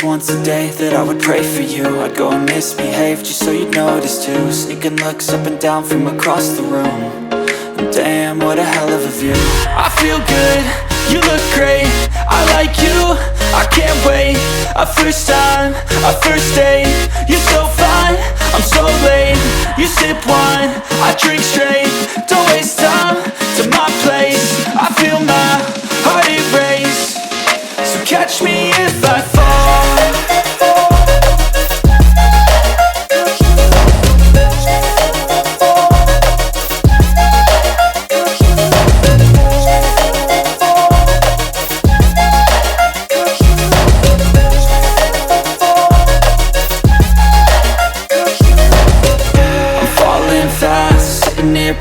was once a day that I would pray for you. I'd go and misbehave just so you'd notice too. Sneaking looks up and down from across the room. And damn, what a hell of a view. I feel good, you look great, I like you, I can't wait. A first time, a first date, you're so fine, I'm so late. You sip wine, I drink straight, don't waste time to my place. I feel my heart erase, so catch me if I fall.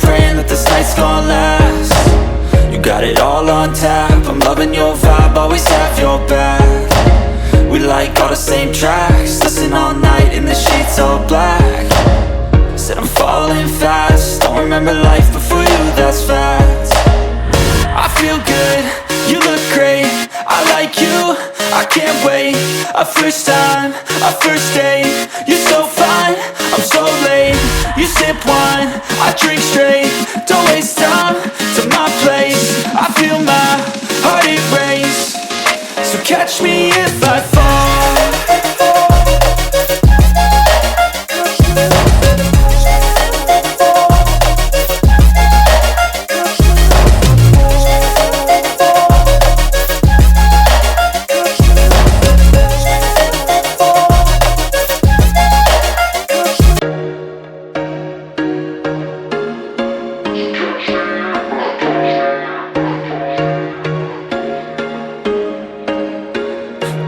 Praying that this night's gonna last. You got it all on tap, I'm loving your vibe, always have your back. We like all the same tracks, listen all night in the sheets all black. Said I'm falling fast, don't remember life before you, that's fact. I feel good, you look great, I like you, I can't wait. A first time, a first date, you're so fine, I'm so late. You sip wine, I drink straight, don't waste time to my place. I feel my heart erase, so catch me if I fall.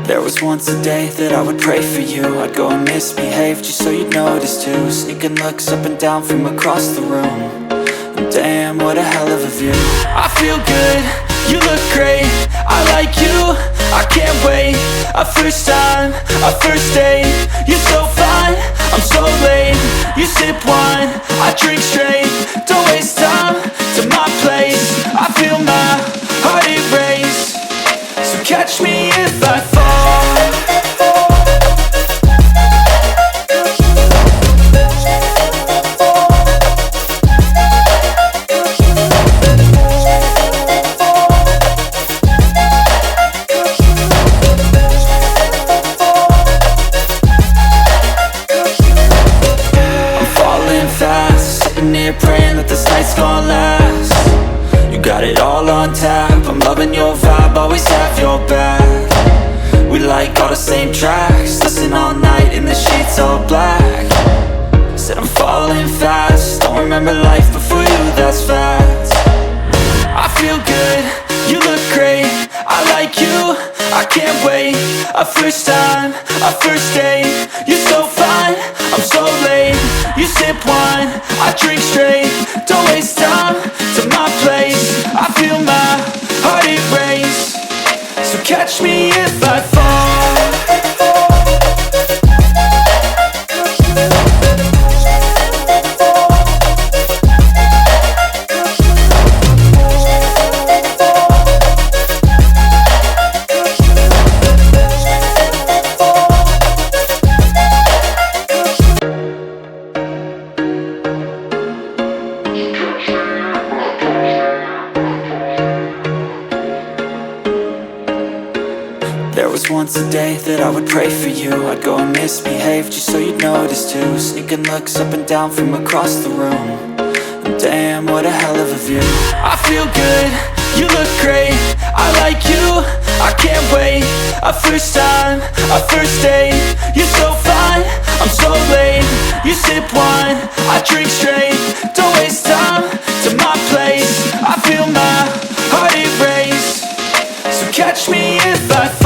There was once a day that I would pray for you. I'd go and misbehave just so you'd notice too. Sneaking looks up and down from across the room. And damn, what a hell of a view. I feel good, you look great, I like you, I can't wait. A first time, a first date, you're so fine, I'm so late. You sip wine, I drink straight, don't waste time to my place. I feel my heart erase, so catch me if I fall. Praying that this night's gonna last. You got it all on tap, I'm loving your vibe, always have your back. We like all the same tracks, listen all night in the sheets all black. Said I'm falling fast, don't remember life before you, that's fact. I feel good, you look great, I like you, I can't wait. A first time, a first date, you're so fine, I'm so late. You sip wine, I drink straight, don't waste time to my place. I feel my heart erase, so catch me if I fall. There was once a day that I would pray for you. I'd go and misbehave just so you'd notice too. Sneaking looks up and down from across the room. And damn, what a hell of a view. I feel good, you look great, I like you, I can't wait. A first time, a first date, you're so fine, I'm so late. You sip wine, I drink straight, don't waste time to my place. I feel my heart erase, so catch me if I fall.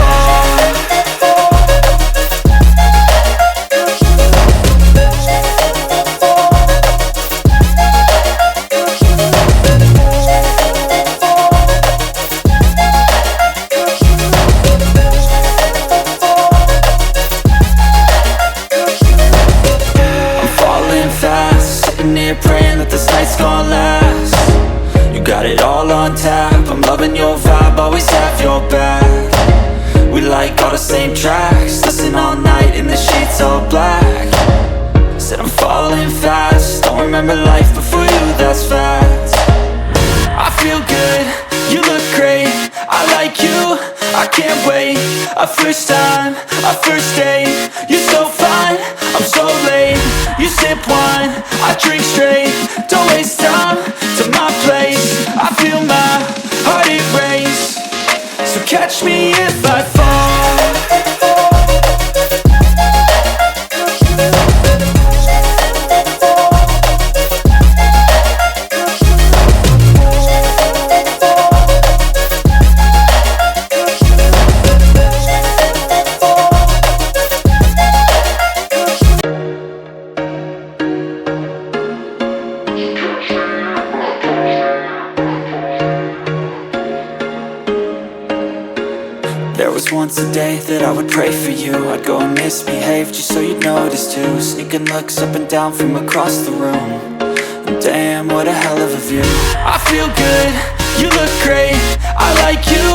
Praying that this night's gonna last. You got it all on tap, I'm loving your vibe, always have your back. We like like all the same tracks, listen all night in the sheets all black. Said I'm falling fast, don't remember life before you, that's fact. I feel good, you look great, I like you, I can't wait. A first time, a first date, you're so fine, I'm so late. You sip wine, I drink straight, don't waste time to my place. I feel my heart erase, so catch me if I fall. There was once a day that I would pray for you. I'd go and misbehave just so you'd notice too. Sneaking looks up and down from across the room. And damn, what a hell of a view. I feel good, you look great, I like you,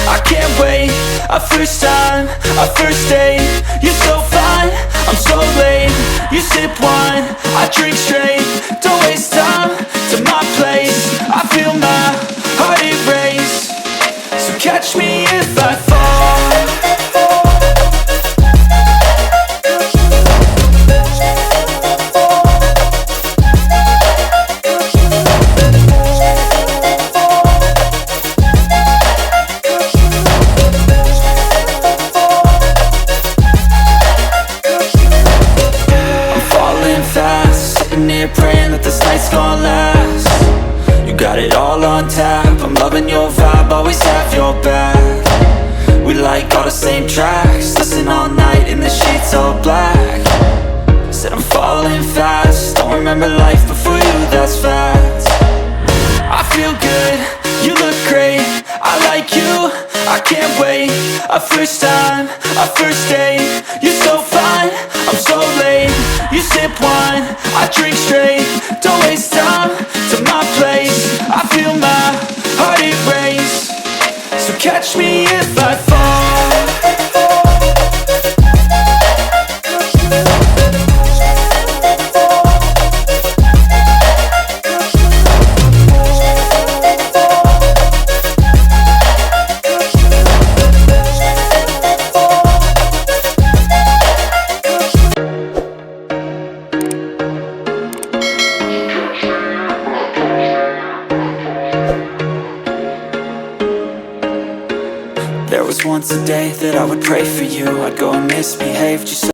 I can't wait. A first time, a first date, you're so fine, I'm so late. You sip wine, I drink straight, don't waste time to my place. I feel my heart erase, so catch me if I fall. Sitting here praying that this night's gonna last. You got it all on tap, I'm loving your vibe, always have your back. We like all the same tracks, listen all night in the sheets all black. Said I'm falling fast, don't remember life before you, that's fact. I feel good, you look great, I like you, I can't wait. A first time, a first date, you're so fine, I'm so late. You sip wine, I drink straight, don't waste time to my place. I feel my heart erase, so catch me if I fall. There was once a day that I would pray for you. I'd go and misbehave just so